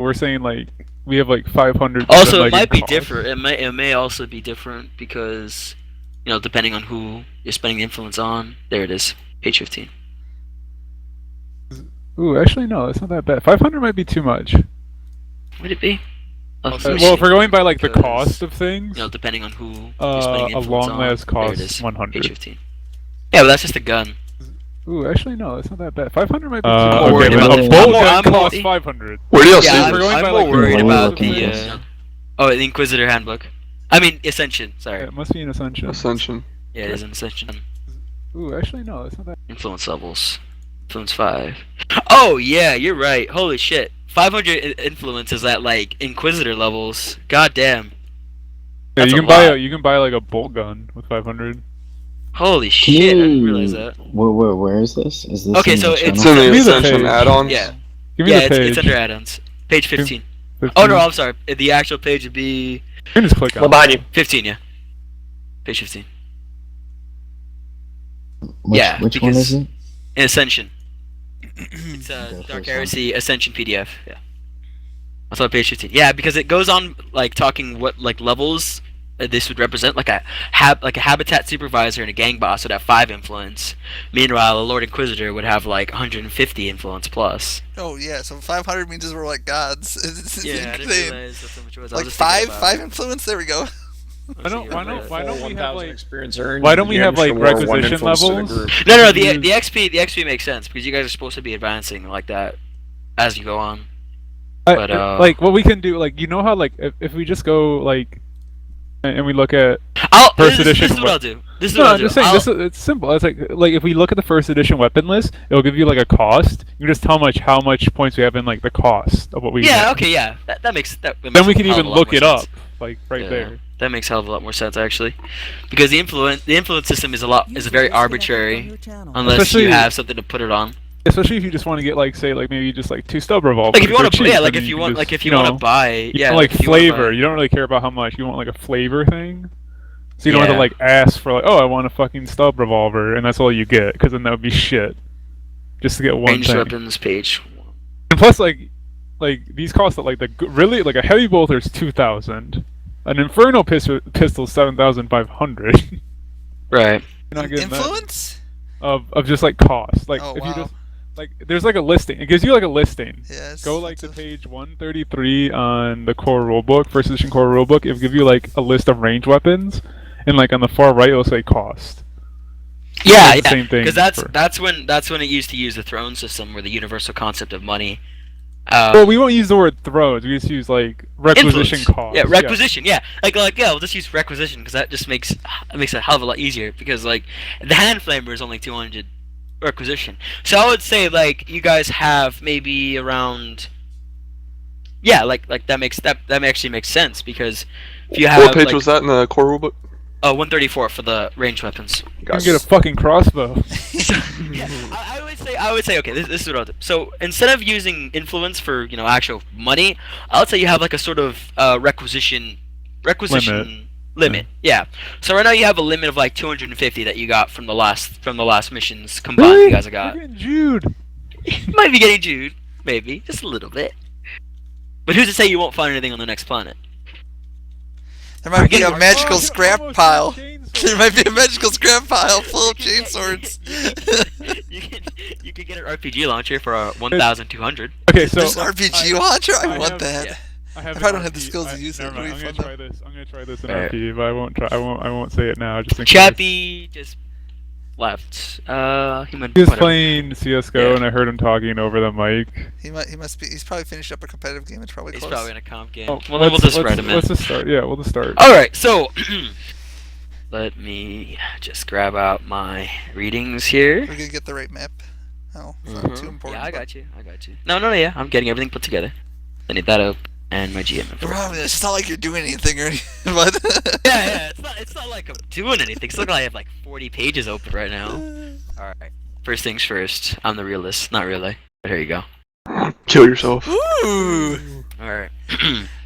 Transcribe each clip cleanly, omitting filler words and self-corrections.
We're saying like we have like 500. Also, like, it might in be cost. different. It may also be different because, depending on who you're spending the influence on. There it is, page 15. Ooh, actually no, it's not that bad. 500 might be too much. Would it be? Well, if we're going by like the cost of things, depending on who you're spending the a influence long on. last There it cost is, 100. page 15. Yeah, but that's just a gun. Ooh, actually no, it's not that bad. 500 might be too I'm much. more worried about a the- bolt I'm gun more- costs 500. Where do y'all Yeah, see I'm, we're this? going I'm by, more like, worried the about looking the. at this. The Inquisitor handbook. I mean, Ascension. Sorry. It must be an Ascension. Ascension. Yeah, it is an Ascension. Ooh, actually no, it's not that. Influence levels. Influence 5. Oh, yeah, you're right. Holy shit. 500 influence is at, like, Inquisitor levels. God damn. Yeah, That's you a can buy lot. you can buy like a bolt gun with 500. Holy shit, I didn't realize that. Where is this? Is this Okay, in so the it's It's channel? in Give the me the Ascension page. add-ons. Yeah. Give me Yeah, the page. it's under add-ons. Page 15. 15. Oh, no, I'm sorry. The actual page would be You can just click on What behind you? 15, yeah. Page 15. Which, yeah, which one because- is it? In Ascension. It's Okay, Dark first Heresy Ascension PDF. Yeah. That's on page 15. Yeah, because it goes on like talking what like levels this would represent. Like a habitat supervisor and a gang boss would have 5 influence. Meanwhile, a Lord Inquisitor would have like 150 influence plus. Oh yeah, so 500 means we're like gods. It's Yeah, I didn't insane. realize that's how much it was. I Like was just thinking about five it. influence. There we go. I was thinking about it. Why don't we have 1,000 like experience earned, why don't we you have, like, should roll one requisition influence to the levels? group. No, the XP makes sense because you guys are supposed to be advancing like that as you go on. But, like what we can do, like how like if we just go like and we look at First First edition This is what wep- I'll do. This is no, what I'll I'm do. just saying I'll- this is it's simple. It's like if we look at the first edition weapon list, it'll give you like a cost. You can just tell how much points we have in like the cost of what we Yeah. get. Okay. Yeah. That makes that. Then we can makes a hell even of a lot look more it sense. up like right Yeah. there. That makes a hell of a lot more sense actually, because the influence system is very arbitrary unless Especially- you have something to put it on. Especially if you just want to get like say like maybe just like 2 stub revolvers. Like if you They're want to, cheap, yeah. and Like then if you can want, just, like if you want to buy, you yeah. know, like if you wanna flavor. buy- You don't really care about how much. You want like a flavor thing. So you don't have Yeah. to like ask for like, oh, I want a fucking stub revolver, and that's all you get, because then that would be shit. Just to get one Ranged thing. weapons page. And plus, like these cost like really like a heavy bolter's 2,000, an inferno pistol 7,500. Right. You're not getting that Influence? of just like cost. Like Oh, if you wow. just like there's like a listing. It gives you like a listing. Yes. Go like to page 133 on the core rulebook, first edition core rulebook. It'll give you like a list of range weapons, and like on the far right it'll say cost. Yeah, It's the yeah. same thing Because that's for- that's when it used to use the throne system, or the universal concept of money. Well, we won't use the word throws. We just use like requisition Influence. cost. Yeah, requisition. Yeah, like yeah, we'll just use requisition because that just makes it a hell of a lot easier. Because like the hand flamer is only 200 requisition. So I would say like you guys have maybe around. Yeah, like that actually makes sense because if you have What page like, was that in the core rulebook? 134 for the ranged weapons. You can get a fucking crossbow. Yeah, I would say okay. This is what I'll do. So instead of using influence for actual money, I'll say you have like a sort of requisition limit. Yeah. So right now you have a limit of like 250 that you got from the last missions combined. Really? You guys have got. You're getting Jude. You might be getting Jude, maybe just a little bit. But who's to say you won't find anything on the next planet? There might be getting- a magical Oh, I scrap almost pile. got chainsaw. There might be a magical scrap pile full of chain swords. You can get an RPG launcher for 1,200. Okay, so There's an RPG launcher? I want have- that. yeah. I have If I an don't have the RP skills to use it, never it'll mind. be I'm fun, gonna try this. I'm gonna try this in Alright. RP, but I won't try. I won't say it now. Just in case. Chappie just left. He went. He was whatever. playing CS:GO, Yeah. and I heard him talking over the mic. He must be. He's probably finished up a competitive game. It's probably He's close. probably in a comp game. Oh, Well, then we'll just write him in. Let's just start. Yeah, we'll just start. All right, so let me just grab out my readings here. We're gonna get the right map. Oh, it's not too important. Yeah, I but- got you. No, yeah, I'm getting everything put together. I need that up and my GM info. Rob, it's not like you're doing anything or anything, but Yeah, it's not like I'm doing anything. It's not like I have like 40 pages open right now. All right, first things first. I'm the realist, not really. But here you go. Kill yourself. Ooh, All right.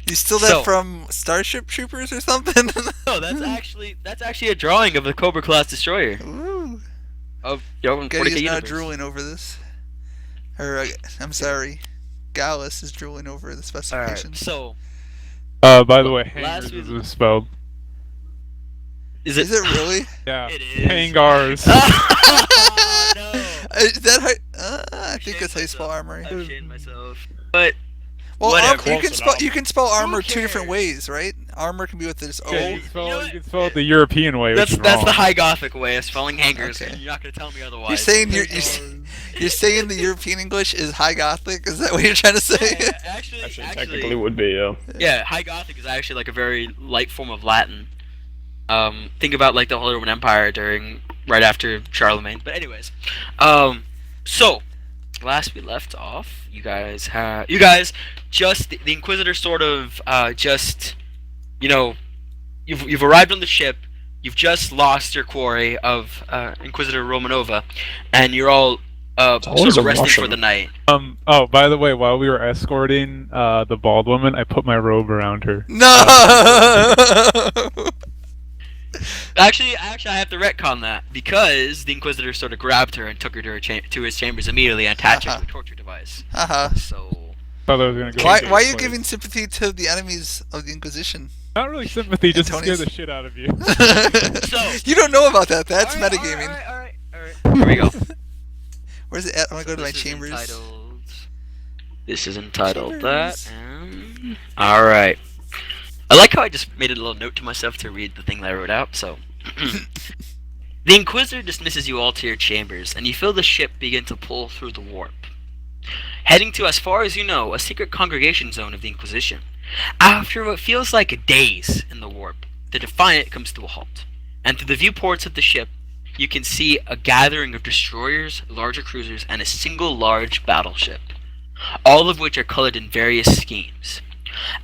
you steal that So- from Starship Troopers or something? No, that's actually a drawing of the Cobra class destroyer. Ooh, Of Yogan Getty 40K is now universe. drooling over this. Or I'm sorry. Gallus is drooling over the All right. specifications. So By the way, Last hangars we- is misspelled. is it? Is it really? Yeah. It is. Hangars. Oh, no. Is that I think Shamed it's high spell myself. armory. I've shamed myself. But Well, whatever. you can spell armor two cares? different ways, right? Armor can be with its Okay, O. you can spell, you know you what? can spell it the European way, that's which is that's wrong. the High Gothic way of spelling hangers, Okay. and you're not gonna tell me otherwise. You're saying you're saying the European English is High Gothic? Is that what you're trying to say? Yeah, actually, technically would be, yeah. yeah, High Gothic is actually like a very light form of Latin. Think about like the Holy Roman Empire right after Charlemagne. But anyways, so last we left off, you guys just the Inquisitor sort of just you've arrived on the ship. You've just lost your quarry of Inquisitor Romanova, and you're all sort always of a resting for Russian. the night. Oh, by the way, while we were escorting the bald woman, I put my robe around her. No. Actually, I have to retcon that because the Inquisitor sort of grabbed her and took her to to his chambers immediately and attached her to a torture device. Haha. So Thought I was gonna go. Why into are this you place. giving sympathy to the enemies of the Inquisition? Not really sympathy, just to scare Antonius? the shit out of you. You don't know about that. That's Alright, metagaming. Alright. Here we go. Where's it at? I'm gonna go to my This is chambers. This is entitled that. Chambers. And... Alright. I like how I just made a little note to myself to read the thing that I wrote out, so. The Inquisitor dismisses you all to your chambers, and you feel the ship begin to pull through the warp. Heading to, as far as you know, a secret congregation zone of the Inquisition. After what feels like days in the warp, the Defiant comes to a halt, and through the viewports of the ship, you can see a gathering of destroyers, larger cruisers, and a single large battleship, all of which are colored in various schemes.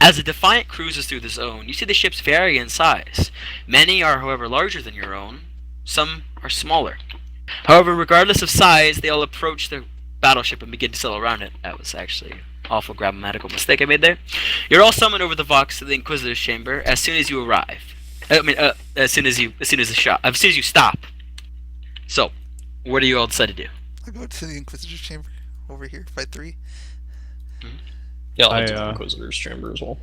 As the Defiant cruises through the zone, you see the ships vary in size. Many are, however, larger than your own. Some are smaller. However, regardless of size, they all approach the battleship and begin to sail around it. That was actually an awful grammatical mistake I made there. You're all summoned over the Vox to the Inquisitor's chamber as soon as you arrive. As soon as you stop. So, what do you all decide to do? I'll go to the Inquisitor's chamber over here, fight 3. Yeah, I'll I, head to the uh, Inquisitor's chamber as well.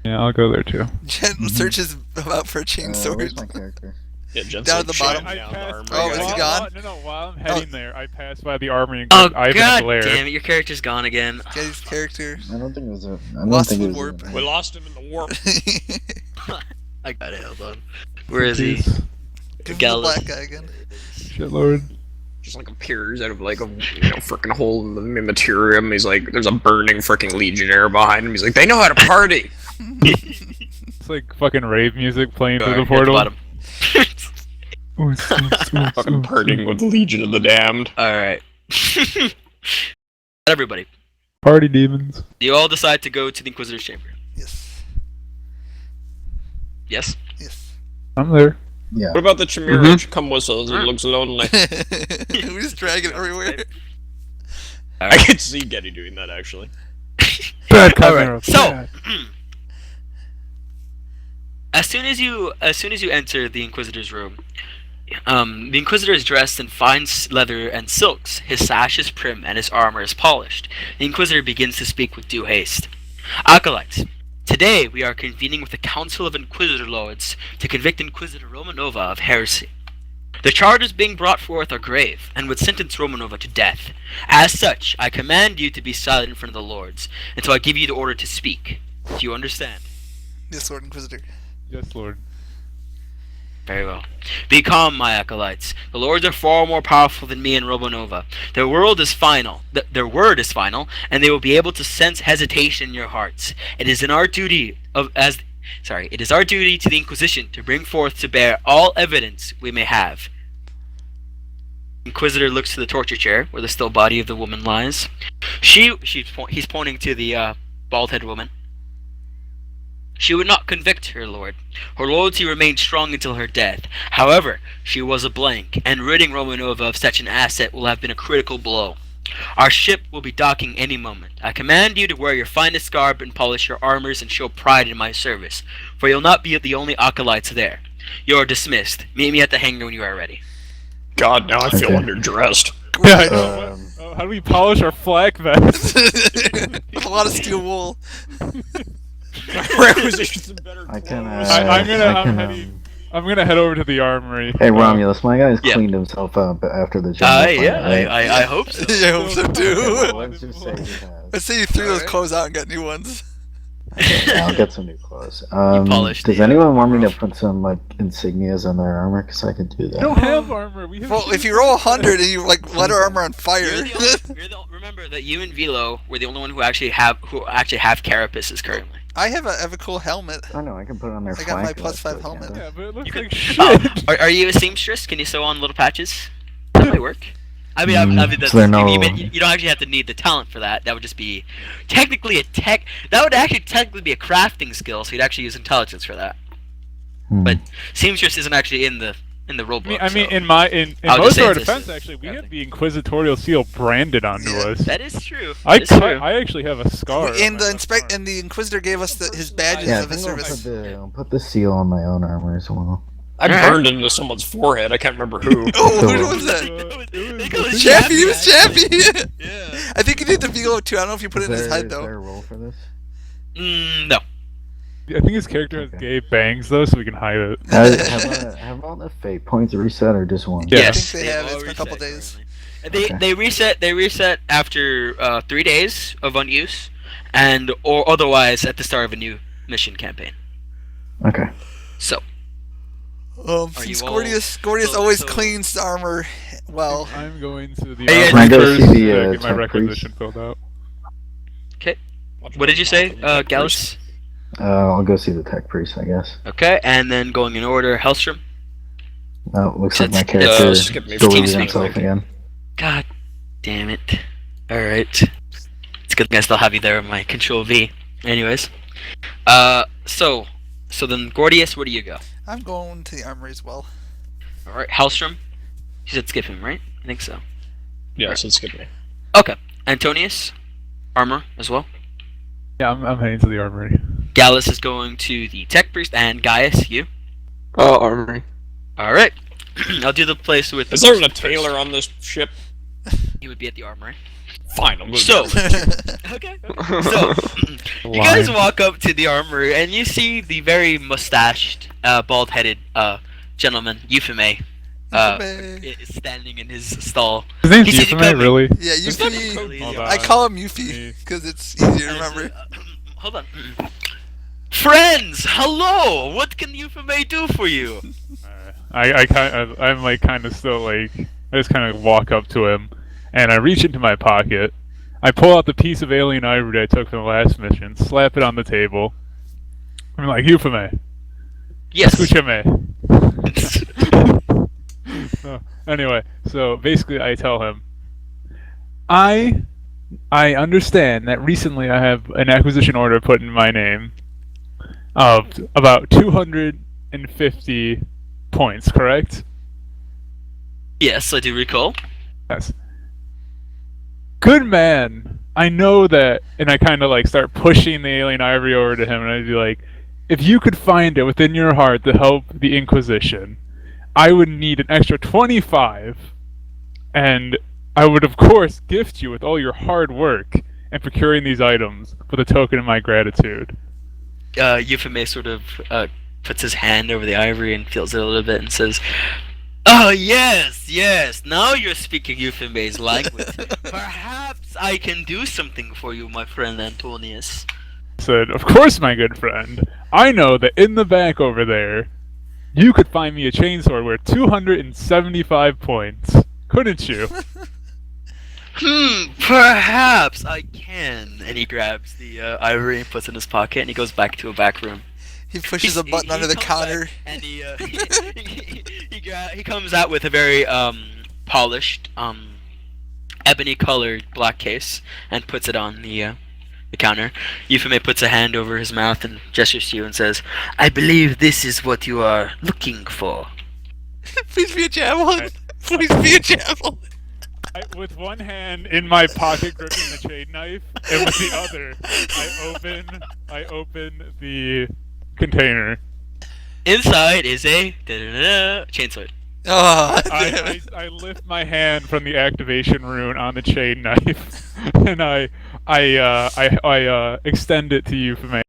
Yeah, I'll go there too. Jen searches about for a chainsword. Where's my character? Yeah, Jen's Down like at the shaving bottom. down the armor. Oh, is he guy. gone? No, while I'm heading there, I pass by the armory and Oh, go, Ivan god Blair. damn it, your character's gone again. Get his character. I don't think it was a. I don't Lost think in it was warp. a- We lost him in the warp. I got it, hold on. Where is he? Jeez. Give him the Gallus. black guy again. Shit, Lord. Just like appears out of like a freaking hole in the materium. He's like, there's a burning freaking legionnaire behind him. He's like, they know how to party. It's like fucking rave music playing through the Alright, portal. bottom. Fucking partying with the Legion of the Damned. Alright. Everybody, Party demons. you all decide to go to the Inquisitor's chamber. Yes. Yes? Yes. I'm there. Yeah. What about the Chimera? Come with us. It looks lonely. We just drag it everywhere. I could see Getty doing that actually. Bad Alright, Chimera, so bad. as soon as you enter the Inquisitor's room, the Inquisitor is dressed in fine leather and silks. His sash is prim and his armor is polished. The Inquisitor begins to speak with due haste. Acolytes, today we are convening with a council of Inquisitor Lords to convict Inquisitor Romanova of heresy. The charges being brought forth are grave, and would sentence Romanova to death. As such, I command you to be silent in front of the Lords, until I give you the order to speak. Do you understand? Yes, Lord Inquisitor. Yes, Lord. Very well. Be calm, my acolytes. The Lords are far more powerful than me and Romanova. Their word is final, and they will be able to sense hesitation in your hearts. It is our duty to the Inquisition to bring forth to bear all evidence we may have. Inquisitor looks to the torture chair, where the still body of the woman lies. He's pointing to the bald-headed woman. She would not convict her lord. Her loyalty remained strong until her death. However, she was a blank, and ridding Romanova of such an asset will have been a critical blow. Our ship will be docking any moment. I command you to wear your finest garb and polish your armors and show pride in my service, for you'll not be the only acolytes there. You are dismissed. Meet me at the hangar when you are ready. God, now I feel Okay. underdressed. Yeah, I know. Um, How do we polish our flak vest? A lot of steel wool. Requisition some better I can. clothes. I'm gonna head over to the armory. Hey Romulus, my guy's Yeah. cleaned himself up after the general fight, right? I hope so. Yeah, I hope so too. Let's just say he has. Let's say you threw those Alright. clothes out and got new ones. Yeah, I'll get some new clothes. polished Does the, anyone want me to roof. put some like insignias on their armor? Because I could do We that. don't have armor. We have. Well, if you roll 100 and you like let our armor on fire. Remember that you and Velo were the only one who actually have carapaces currently. I have a cool helmet. Oh no, I can put it on their I got my flank +5 vest, helmet. can't I? Yeah, but it looks You could- like shit. Are you a seamstress? Can you sew on little patches? That might work. I mean, that's, so they're no- you don't actually have to need the talent for that. That would just be technically a tech. That would actually technically be a crafting skill. So you'd actually use intelligence for that. But seamstress isn't actually in the rulebook. I mean, so. in I would most just of our say it's defense, a actually, we crafting. have the Inquisitorial seal branded onto Yeah. us. That is true. I That is true. I actually have a scar. on And my the left inspect arm. and the Inquisitor gave us his badges Yeah, I of his think service. I'll put the seal on my own armor as well. I burned into someone's forehead. I can't remember who. Oh, who was that? It was Chappie, he was Chappie! Yeah. I think he did the Velo too. I don't know if you put it in his head Is there though. a role for this? No. I think his character has Okay. gay bangs though, so we can hide it. Have all the fate points reset or just one? Yeah. I Yes, think they have. all It's been a couple reset days. currently. Okay. They reset after 3 days of unuse, and or otherwise at the start of a new mission campaign. Okay. So Are Since you all- Gordius so- always so- cleans the armor well. I'm going to the Hey, armory Can I go first see the, to get my tech requisition filled out. what did you say, Gallus? I'll go see the tech priest, I guess. Okay, and then going in order, Hellstrom. Oh, looks like my It's- character skip me. deleted Team himself speak. again. God damn it. Alright. It's good thing I still have you there on my Control V. Anyways. So then Gordius, where do you go? I'm going to the armory as well. Alright, Hellstrom? You said skip him, right? I think so. Yeah, so skip me. Okay. Antonius? Armor as well. Yeah, I'm heading to the armory. Gallus is going to the Tech Priest, and Gaius, you? Armory. Alright. I'll do the place with the Is there a most tailor first. on this ship? He would be at the armory. Fine, I'm going So, to okay. So, you guys walk up to the armory, and you see the very mustached, bald-headed gentleman, Eupheme, is standing in his stall. His name's He said you Eupheme, come- really? Yeah, Is that Yuffie. code? Hold I on. call him Yuffie because it's easier to remember. Hold on. Friends, hello. What can Eupheme do for you? I'm like kind of still like I just kind of walk up to him, and I reach into my pocket. I pull out the piece of alien ivory I took from the last mission, slap it on the table. I'm like, Eupheme, Yes. escúchame. So, anyway, so basically I tell him, I understand that recently I have an acquisition order put in my name of about 250 points, correct? Yes, I do recall. Yes. Good man. I know that, and I kind of like start pushing the alien ivory over to him, and I'd be like, if you could find it within your heart to help the Inquisition, I would need an extra 25, and I would of course gift you with all your hard work in procuring these items for the token of my gratitude. Eupheme sort of puts his hand over the ivory and feels it a little bit and says, "Oh yes, yes. Now you're speaking Eupheme's language. Perhaps I can do something for you, my friend Antonius." Said, of course, my good friend. I know that in the back over there, you could find me a chainsword worth 275 points. Couldn't you? Perhaps I can. And he grabs the ivory and puts it in his pocket, and he goes back to a back room. He pushes a button under the comes counter. back and he comes out with a very polished ebony colored black case and puts it on the counter. Eupheme puts a hand over his mouth and gestures to you and says, "I believe this is what you are looking for." Please be a javelin. Please be a javelin. With one hand in my pocket gripping the trade knife, and with the other, I open the container. Inside is a chainsword. Oh, damn I, it. I lift my hand from the activation rune on the chain knife, and I extend it to you, Fame.